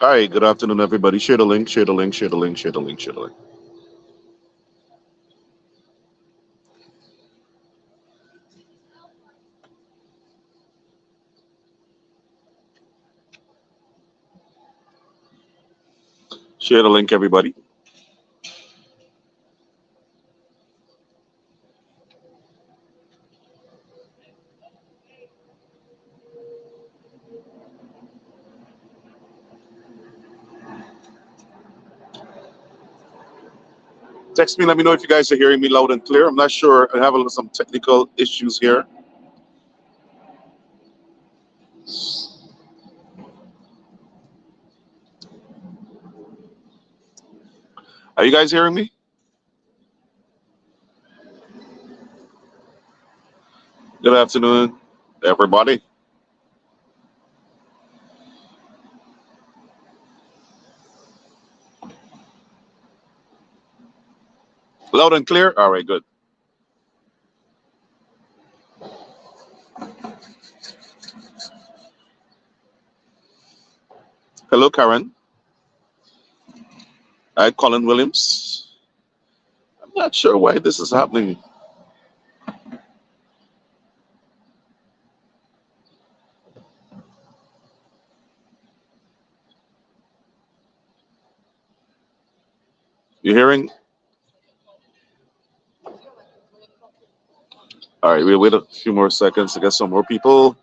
Hi, good afternoon, everybody. Share the link, share the link, share the link, share the link, share the link. Share the link, everybody. Text me, let me know if you guys are hearing me loud and clear. I'm not sure. I have some technical issues here. Are you guys hearing me? Good afternoon, everybody. Loud and clear? All right, good. Hello, Karen. Hi, Colin Williams. I'm not sure why this is happening. You hearing? All right, we'll wait a few more seconds to get some more people,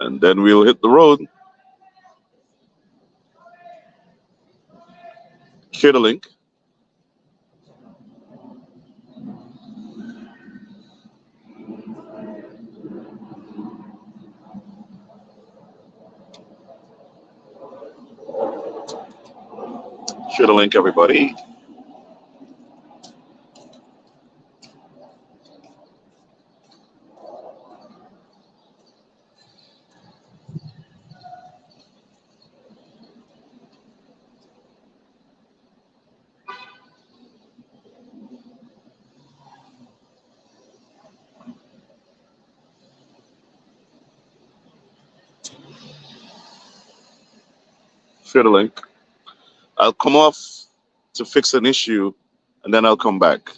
and then we'll hit the road. Share the link. Share the link, everybody. Share the link. I'll come off to fix an issue, and then I'll come back.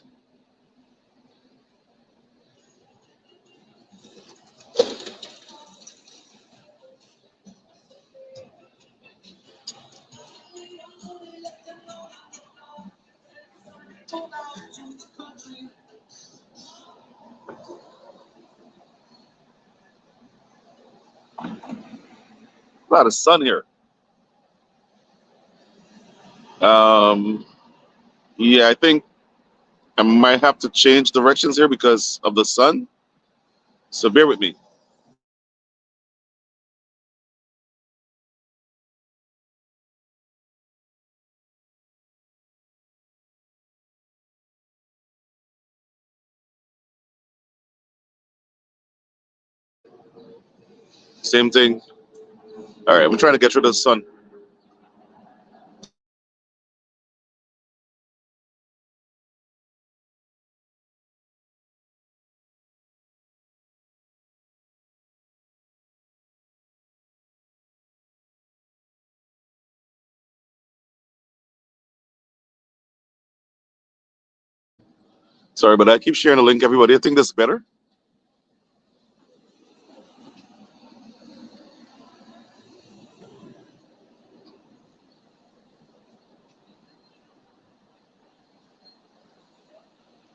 A lot of sun here. Um, yeah, I think I might have to change directions here because of the sun. So bear with me. Same thing. All right, I'm trying to get rid of the sun. Sorry, but I keep sharing the link, everybody. I think that's better.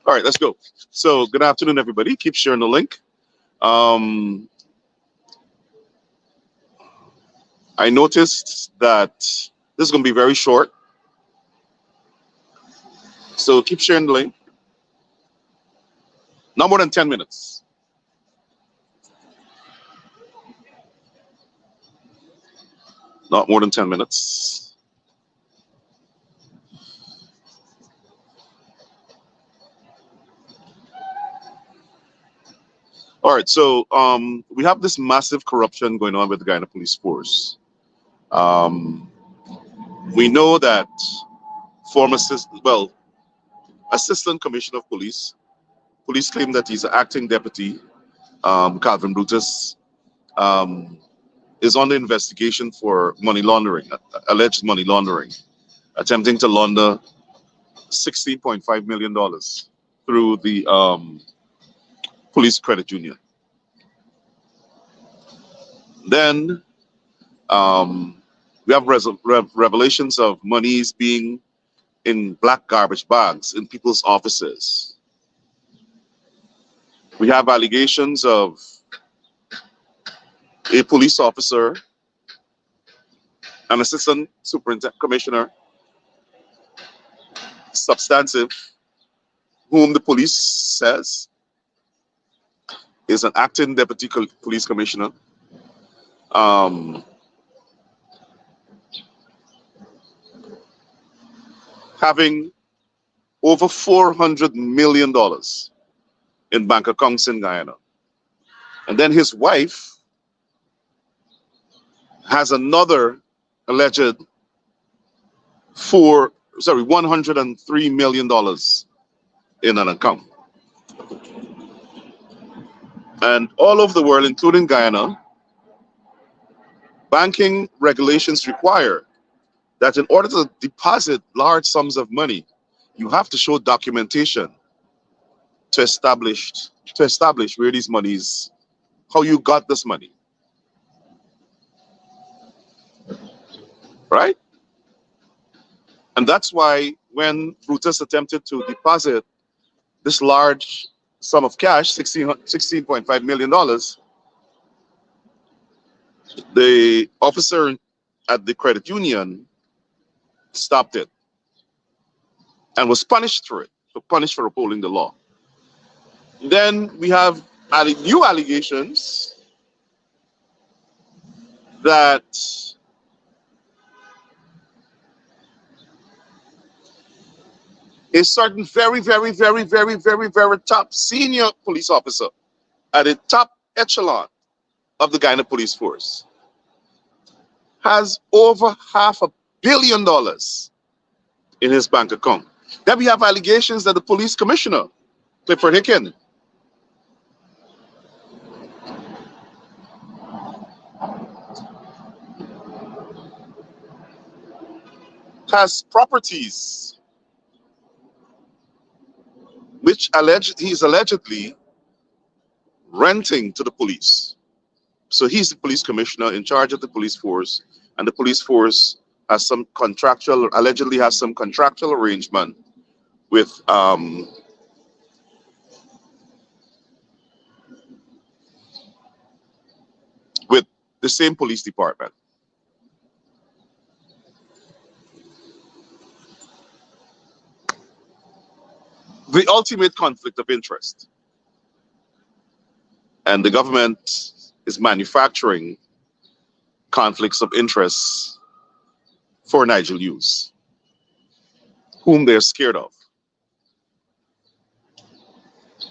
All right, let's go. So, good afternoon, everybody. Keep sharing the link. Um, I noticed that this is going to be very short. So, keep sharing the link. Not more than 10 minutes. Not more than 10 minutes. All right, so we have this massive corruption going on with the Guyana police force. Um, we know that former assistant commissioner of police claim that he's an acting deputy, Calvin Brutus, um, is under investigation for money laundering, alleged money laundering, attempting to launder $16.5 million through the police credit union. Then we have revelations of monies being in black garbage bags in people's offices. We have allegations of a police officer, an assistant superintendent commissioner, substantive, whom the police says is an acting deputy police commissioner, having over $400 million in bank accounts in Guyana. And then his wife has another alleged $103 million in an account. And all over the world, including Guyana, banking regulations require that in order to deposit large sums of money, you have to show documentation to establish where these monies, how you got this money. Right? And that's why when Brutus attempted to deposit this large sum of cash, $16.5 million, the officer at the credit union stopped it and was punished for it, punished for upholding the law. Then we have new allegations that a certain very top senior police officer at the top echelon of the Guyana police force has over $500 million in his bank account. Then we have allegations that the police commissioner, Clifford Hicken, has properties which he's allegedly renting to the police. So he's the police commissioner in charge of the police force, and the police force has allegedly has some contractual arrangement with the same police department. The ultimate conflict of interest. And the government is manufacturing conflicts of interest for Nigel Hughes, whom they're scared of.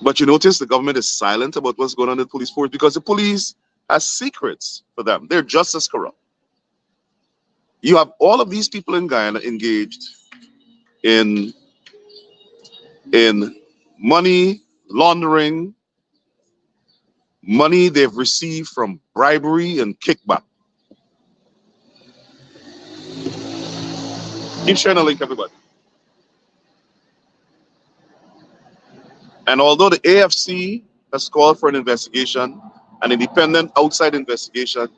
But you notice the government is silent about what's going on in the police force because the police has secrets for them. They're just as corrupt. You have all of these people in Guyana engaged in money laundering, money they've received from bribery and kickback. Keep sharing the link, everybody. And although the AFC has called for an investigation, an independent outside investigation,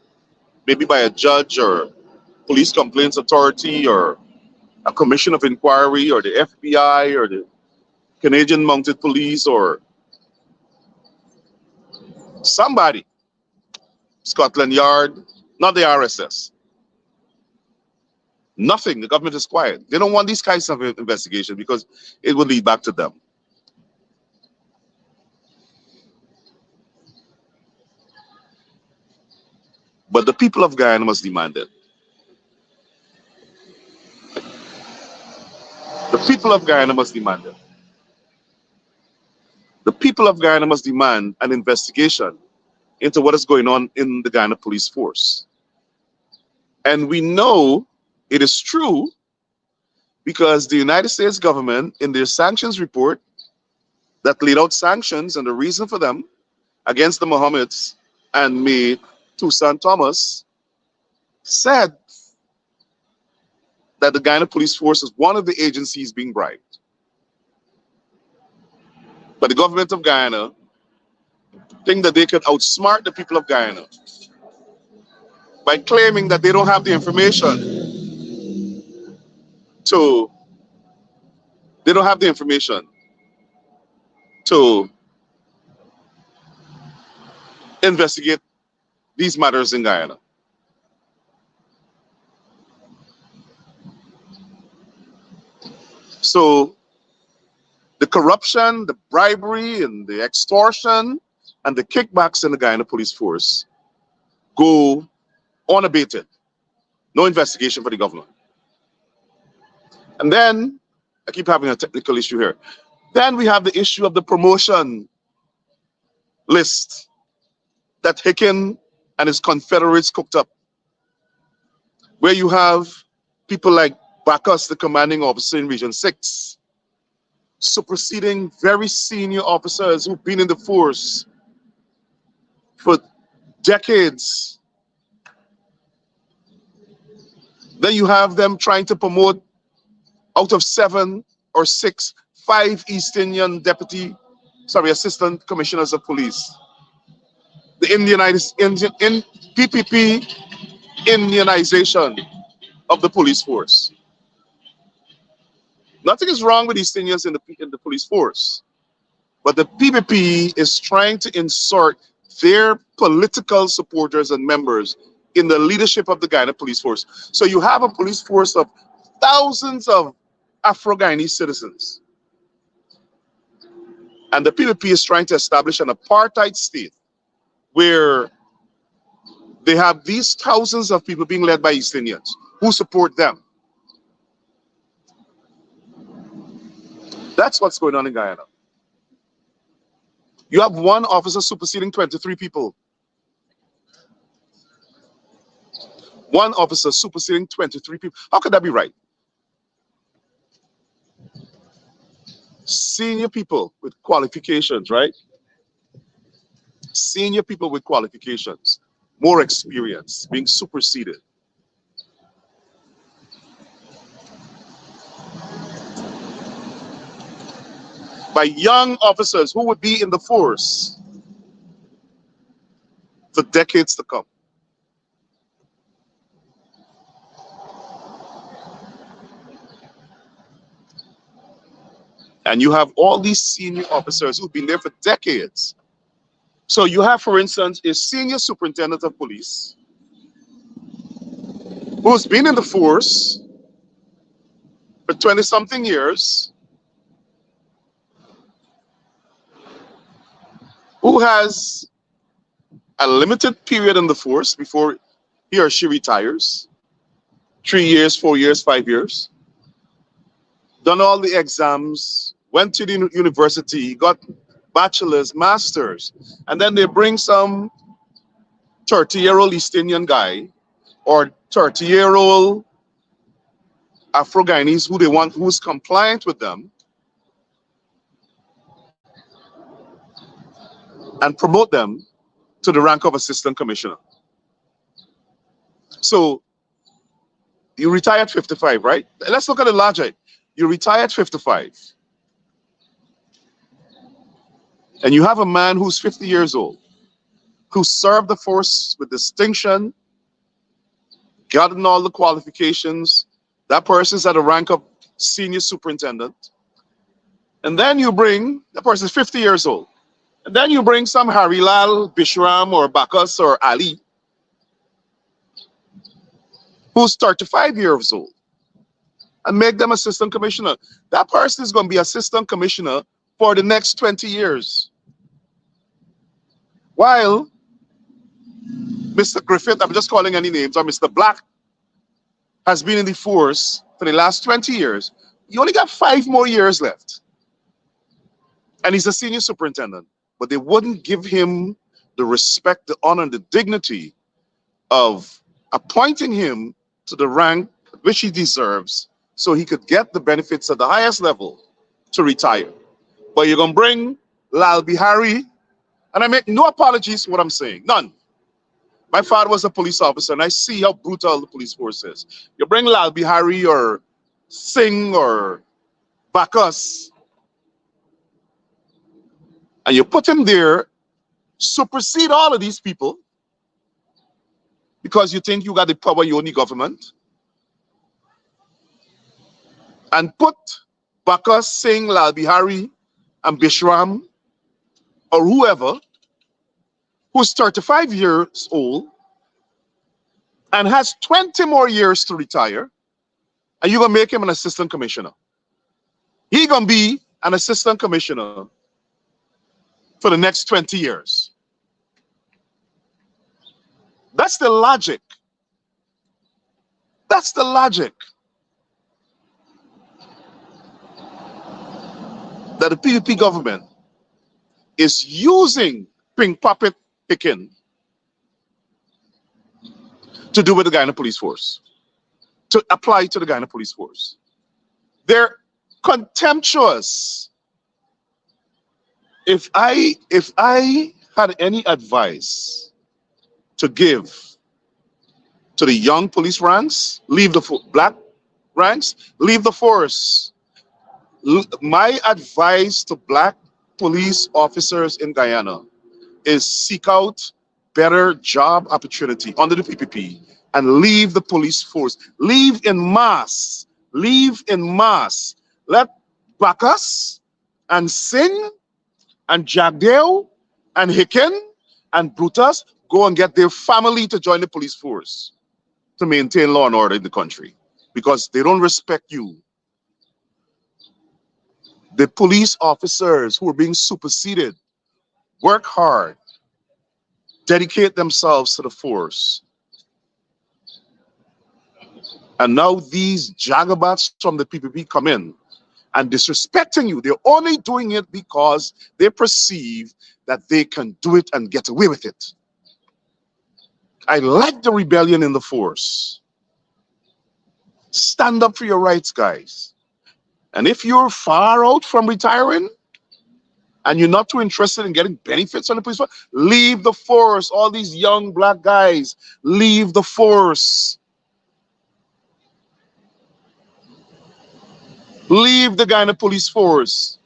maybe by a judge or police complaints authority or a commission of inquiry or the FBI or the Canadian Mounted Police or somebody, Scotland Yard, not the RSS. Nothing. The government is quiet. They don't want these kinds of investigation because it will lead back to them. But the people of Guyana must demand it. The people of Guyana must demand it. The people of Guyana must demand an investigation into what is going on in the Guyana police force. And we know it is true because the United States government, in their sanctions report that laid out sanctions and the reason for them against the Mohammeds and me, Toussaint Thomas, said that the Guyana Police Force is one of the agencies being bribed. But the government of Guyana think that they could outsmart the people of Guyana by claiming that they don't have the information to they don't have the information to investigate these matters in Guyana. So the corruption, the bribery, and the extortion, and the kickbacks in the Guyana Police Force go unabated. No investigation for the government. And then, I keep having a technical issue here. Then we have the issue of the promotion list that Hicken and his confederates cooked up, where you have people like Bacchus, the commanding officer in Region 6, superseding very senior officers who've been in the force for decades. Then you have them trying to promote out of 7 or 6, 5 East Indian assistant commissioners of police. The PPP Indianization of the police force. Nothing is wrong with East Indians in the police force, but the PPP is trying to insert their political supporters and members in the leadership of the Guyana Police Force. So you have a police force of thousands of Afro-Guyanese citizens. And the PPP is trying to establish an apartheid state where they have these thousands of people being led by East Indians who support them. That's what's going on in Guyana. You have one officer superseding 23 people. One officer superseding 23 people. How could that be right? Senior people with qualifications, right? Senior people with qualifications, more experience, being superseded. By young officers who would be in the force for decades to come. And you have all these senior officers who've been there for decades. So you have, for instance, a senior superintendent of police who's been in the force for 20-something years, who has a limited period in the force before he or she retires, 3 years, 4 years, 5 years, done all the exams, went to the university, got bachelor's, master's, and then they bring some 30-year-old East Indian guy or 30-year-old Afro-Guyanese who they want, who's compliant with them, and promote them to the rank of assistant commissioner. So you retire at 55, right? Let's look at the logic. You retire at 55. And you have a man who's 50 years old, who served the force with distinction, gotten all the qualifications. That person's at the rank of senior superintendent. And then you bring, that person's 50 years old. And then you bring some Harilal, Bishram, or Bacchus, or Ali, who's 35 years old, and make them assistant commissioner. That person is going to be assistant commissioner for the next 20 years. While Mr. Griffith, I'm just calling any names, or Mr. Black has been in the force for the last 20 years. You only got 5 more years left. And he's a senior superintendent. But they wouldn't give him the respect, the honor, and the dignity of appointing him to the rank which he deserves so he could get the benefits at the highest level to retire. But you're going to bring Lal Bihari, and I make no apologies for what I'm saying, none. My father was a police officer, and I see how brutal the police force is. You bring Lal Bihari or Singh or Bacchus, and you put him there, supersede all of these people because you think you got the power, you own the government, and put Bacchus, Singh, Lal Bihari, and Bishram, or whoever, who's 35 years old and has 20 more years to retire, and you're going to make him an assistant commissioner. He's going to be an assistant commissioner for the next 20 years. That's the logic. That's the logic that the PPP government is using Pink Puppet Picking to do with the Guyana Police Force, to apply to the Guyana Police Force. They're contemptuous. If I had any advice to give to the young police ranks, leave the black ranks, leave the force. My advice to black police officers in Guyana is seek out better job opportunity under the PPP and leave the police force. Leave in mass. Leave in mass. Let Bacchus and Singh and Jagdeo and Hicken and Brutus go and get their family to join the police force to maintain law and order in the country, because they don't respect you. The police officers who are being superseded work hard, dedicate themselves to the force. And now these jagabats from the PPP come in and disrespecting you. They're only doing it because they perceive that they can do it and get away with it. I like the rebellion in the force. Stand up for your rights, guys. And if you're far out from retiring and you're not too interested in getting benefits on the police force, leave the force. All these young black guys, leave the force. Leave the Guyana Police Force.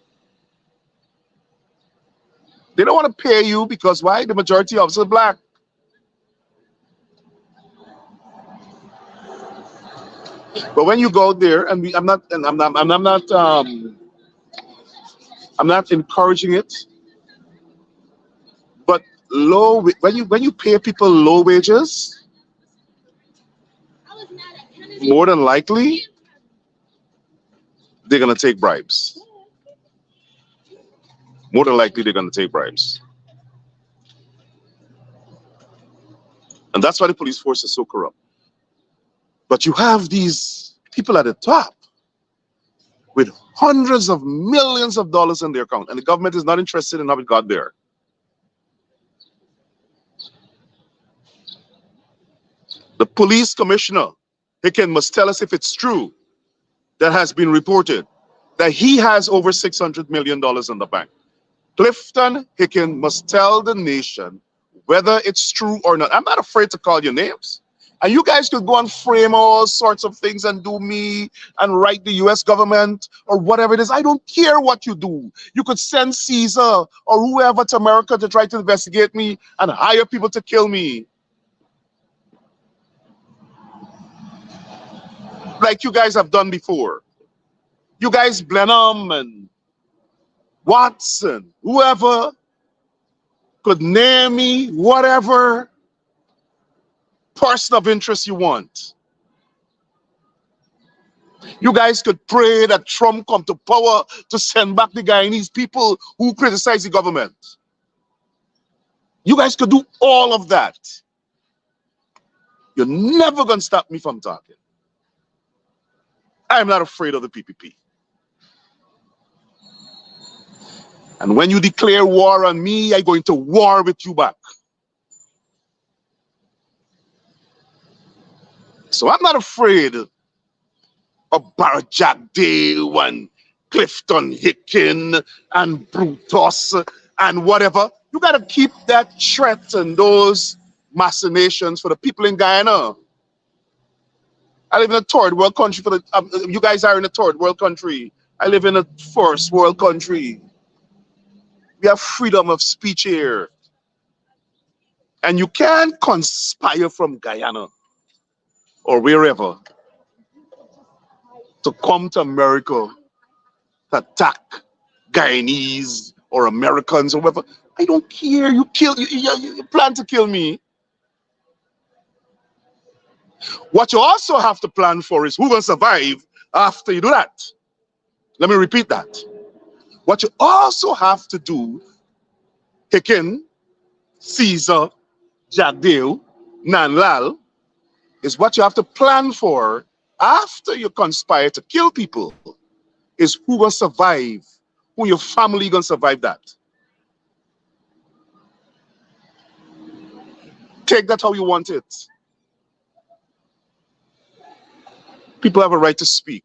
They don't want to pay you because why? The majority of us are black. But when you go there, and I'm not encouraging it. But when you pay people low wages, more than likely they're gonna take bribes. More than likely they're gonna take bribes. And that's why the police force is so corrupt. But you have these people at the top with hundreds of millions of dollars in their account, and the government is not interested in how it got there. The police commissioner, Hicken, must tell us if it's true that has been reported that he has over $600 million in the bank. Clifton Hicken must tell the nation whether it's true or not. I'm not afraid to call your names. And you guys could go and frame all sorts of things and do me and write the US government or whatever it is. I don't care what you do. You could send Caesar or whoever to America to try to investigate me and hire people to kill me. Like you guys have done before. You guys, Blenheim and Watson, whoever could name me whatever person of interest you want. You guys could pray that Trump come to power to send back the Guyanese people who criticize the government. You guys could do all of that. You're never going to stop me from talking. I'm not afraid of the PPP. And when you declare war on me, I'm going to war with you back. So I'm not afraid of Bharrat Jagdeo and Clifton Hicken and Brutus and whatever. You got to keep that threat and those machinations for the people in Guyana. I live in a third world country. You guys are in a third world country. I live in a first world country. We have freedom of speech here. And you can't conspire from Guyana or wherever to come to America to attack Guyanese or Americans or whatever. I don't care. You plan to kill me. What you also have to plan for is who will survive after you do that. Let me repeat that. What you also have to do, Hicken, Caesar, Jagdeo, Nanlal, is what you have to plan for after you conspire to kill people, is who will survive, who your family gonna survive that. Take that how you want it. People have a right to speak.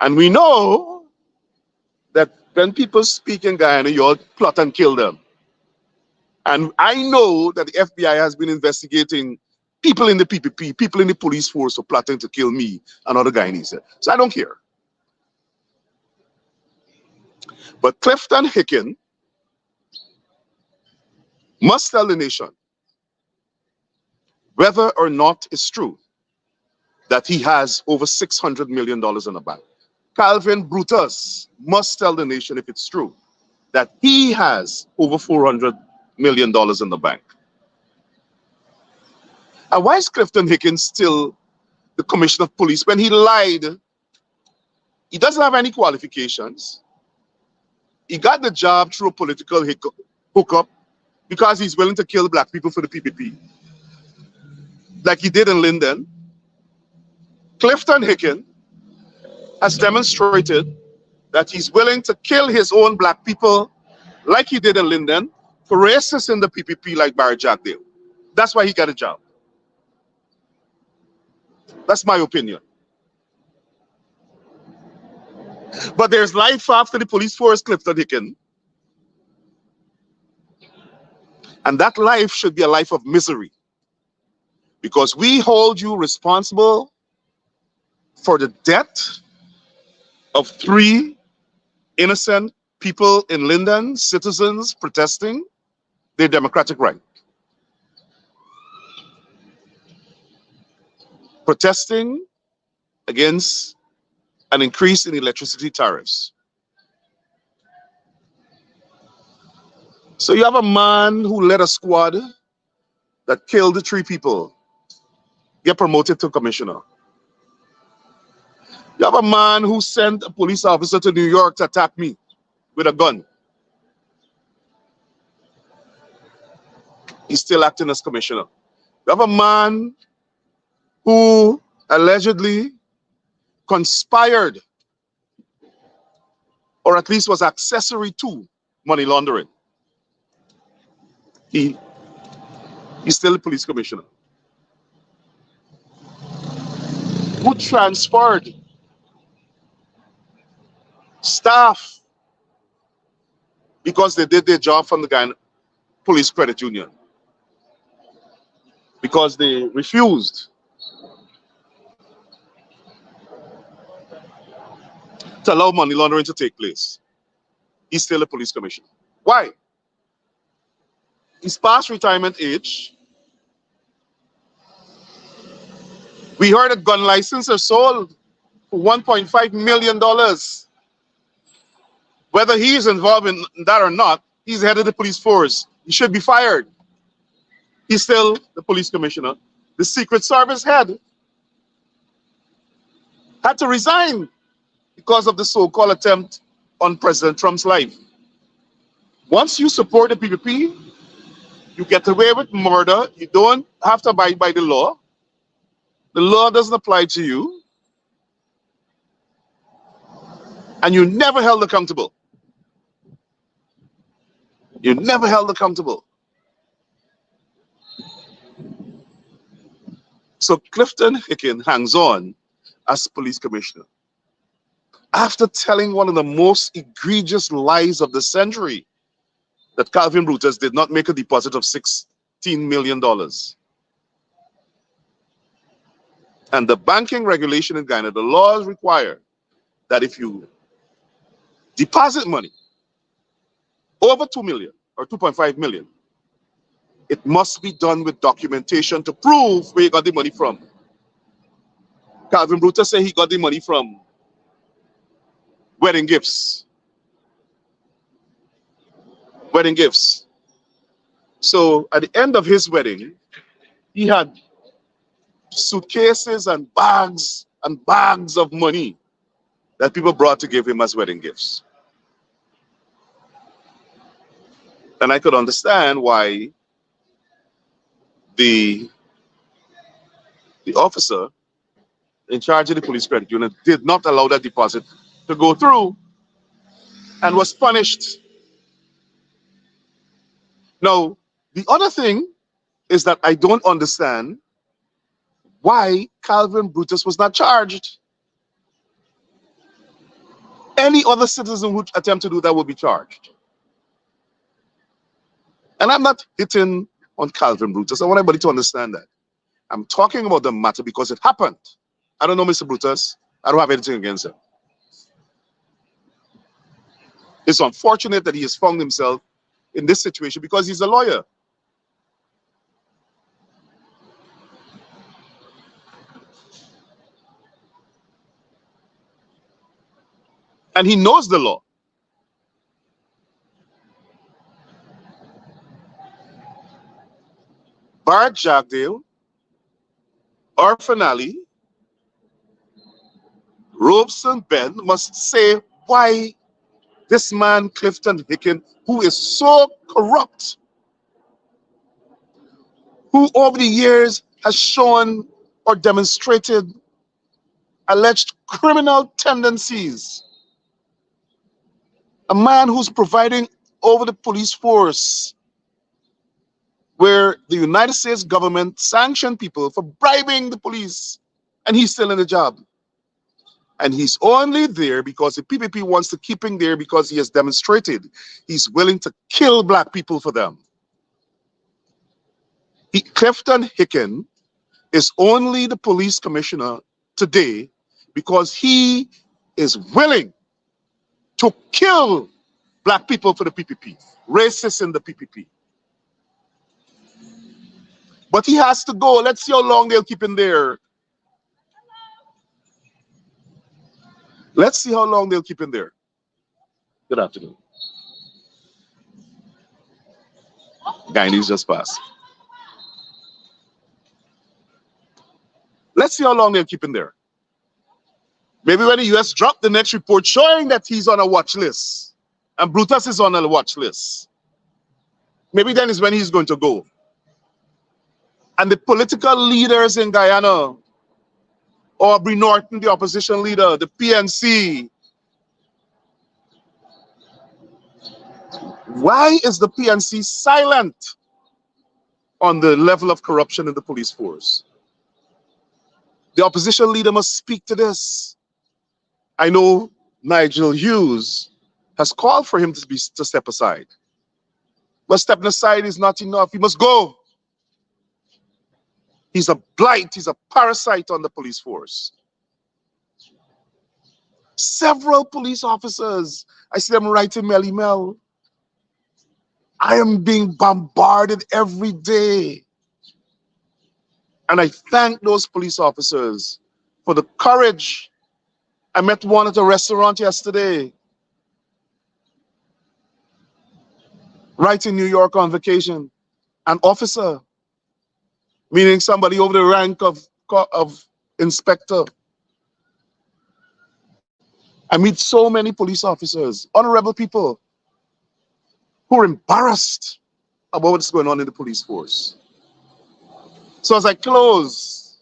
And we know that when people speak in Guyana, you all plot and kill them. And I know that the FBI has been investigating people in the PPP, people in the police force for plotting to kill me and other Guyanese. So I don't care. But Clifton Hicken must tell the nation whether or not it's true that he has over $600 million in the bank. Calvin Brutus must tell the nation if it's true that he has over $400 million in the bank. And why is Clifton Hicken still the commissioner of police when he lied? He doesn't have any qualifications. He got the job through a political hookup because he's willing to kill black people for the PPP, like he did in Linden. Clifton Hicken has demonstrated that he's willing to kill his own black people like he did in Linden for racists in the PPP like Bharrat Jagdeo. That's why he got a job. That's my opinion. But there's life after the police force, Clifton Hicken. And that life should be a life of misery, because we hold you responsible for the death of 3 innocent people in Linden, citizens protesting their democratic right. Protesting against an increase in electricity tariffs. So you have a man who led a squad that killed 3 people, get promoted to commissioner. You have a man who sent a police officer to New York to attack me with a gun. He's still acting as commissioner. You have a man who allegedly conspired, or at least was accessory to, money laundering. He's still a police commissioner. Who transferred staff because they did their job from the Guyana Police Credit Union, because they refused to allow money laundering to take place. He's still a police commissioner. Why? He's past retirement age. We heard a gun license are sold for $1.5 million. Whether he is involved in that or not, he's head of the police force. He should be fired. He's still the police commissioner. The Secret Service head had to resign because of the so-called attempt on President Trump's life. Once you support the PPP, you get away with murder. You don't have to abide by the law. The law doesn't apply to you. And you're never held accountable. You're never held accountable. So Clifton Hicken hangs on as police commissioner after telling one of the most egregious lies of the century, that Calvin Brutus did not make a deposit of $6 million. And the banking regulation in Guyana, the laws require that if you deposit money over 2 million or 2.5 million, it must be done with documentation to prove where you got the money from. Calvin Brutus said he got the money from wedding gifts. Wedding gifts. So at the end of his wedding, he had suitcases and bags of money that people brought to give him as wedding gifts. And I could understand why the officer in charge of the police credit unit did not allow that deposit to go through and was punished. Now, the other thing is that I don't understand why Calvin Brutus was not charged. Any other citizen who attempt to do that will be charged. And I'm not hitting on Calvin Brutus. I want everybody to understand that. I'm talking about the matter because it happened. I don't know Mr. Brutus. I don't have anything against him. It's unfortunate that he has found himself in this situation because he's a lawyer. And he knows the law. Bharrat Jagdeo, or finale, Robeson Ben must say why this man, Clifton Hicken, who is so corrupt, who over the years has shown or demonstrated alleged criminal tendencies, a man who's providing over the police force where the United States government sanctioned people for bribing the police, and he's still in the job. And he's only there because the PPP wants to keep him there because he has demonstrated he's willing to kill black people for them. Clifton Hicken is only the police commissioner today because he is willing to kill black people for the PPP, racists in the PPP. But he has to go. Let's see how long they'll keep him there. Let's see how long they'll keep him there. Good afternoon. Guyanese just passed. Let's see how long they'll keep him there. Maybe when the US drop the next report showing that he's on a watch list and Brutus is on a watch list, maybe then is when he's going to go. And the political leaders in Guyana, Aubrey Norton, the opposition leader, the PNC. Why is the PNC silent on the level of corruption in the police force? The opposition leader must speak to this. I know Nigel Hughes has called for him to step aside. But stepping aside is not enough. He must go. He's a blight, he's a parasite on the police force. Several police officers, I see them writing my email. I am being bombarded every day. And I thank those police officers for the courage. I met one at a restaurant yesterday, right in New York on vacation, an officer, meaning somebody over the rank of inspector. I meet so many police officers, honorable people, who are embarrassed about what's going on in the police force. So as I close,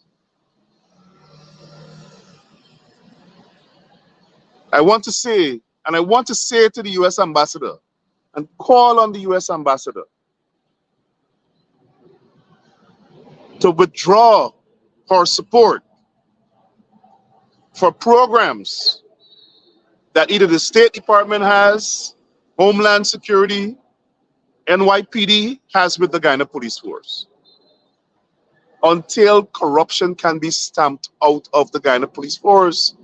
I want to say to the US ambassador and call on the US ambassador to withdraw her support for programs that either the State Department has, Homeland Security, NYPD has with the Guyana Police Force. Until corruption can be stamped out of the Guyana Police Force,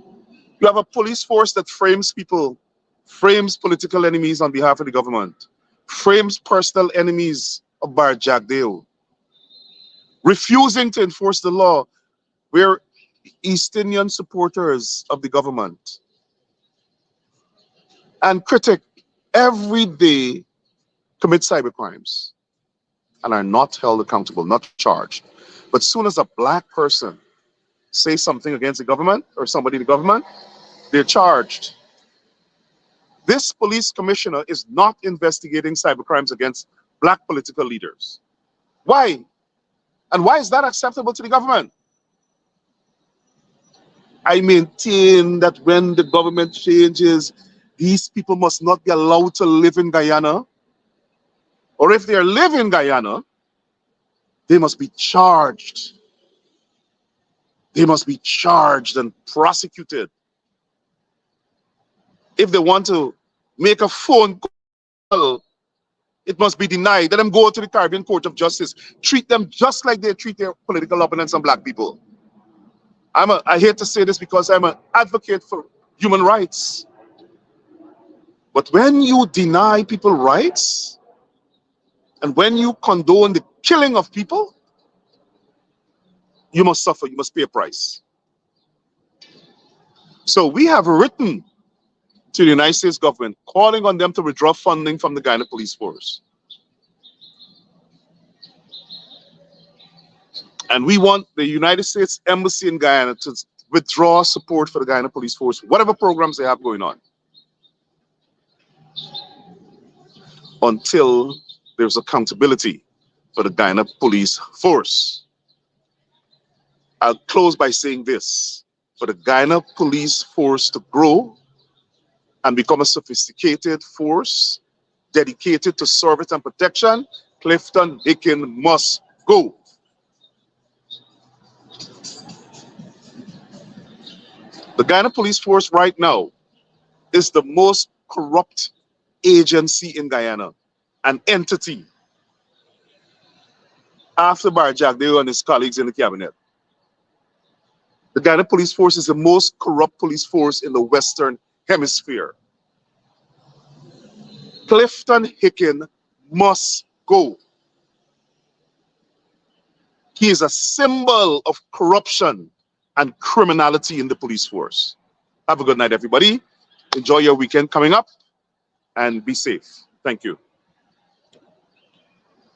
you have a police force that frames people, frames political enemies on behalf of the government, frames personal enemies of Bharrat Jagdeo, refusing to enforce the law. We're East Indian supporters of the government. And critic every day commit cybercrimes and are not held accountable, not charged. But soon as a black person says something against the government or somebody in the government, they're charged. This police commissioner is not investigating cybercrimes against black political leaders. Why? And why is that acceptable to the government? I maintain that when the government changes, these people must not be allowed to live in Guyana. Or if they are living in Guyana, they must be charged. They must be charged and prosecuted. If they want to make a phone call, it must be denied. Let them go to the Caribbean Court of Justice. Treat them just like they treat their political opponents and black people. I hate to say this because I'm an advocate for human rights. But when you deny people rights, and when you condone the killing of people, you must suffer, you must pay a price. So we have written to the United States government calling on them to withdraw funding from the Guyana Police Force. And we want the United States Embassy in Guyana to withdraw support for the Guyana Police Force, whatever programs they have going on, until there's accountability for the Guyana Police Force. I'll close by saying this: for the Guyana Police Force to grow and become a sophisticated force dedicated to service and protection, Clifton Hicken must go. The Guyana Police Force right now is the most corrupt agency in Guyana, an entity, after Bharrat Jagdeo and his colleagues in the cabinet. The Guyana Police Force is the most corrupt police force in the Western Hemisphere. Clifton Hicken must go. He is a symbol of corruption and criminality in the police force. Have a good night, everybody. Enjoy your weekend coming up and be safe. Thank you.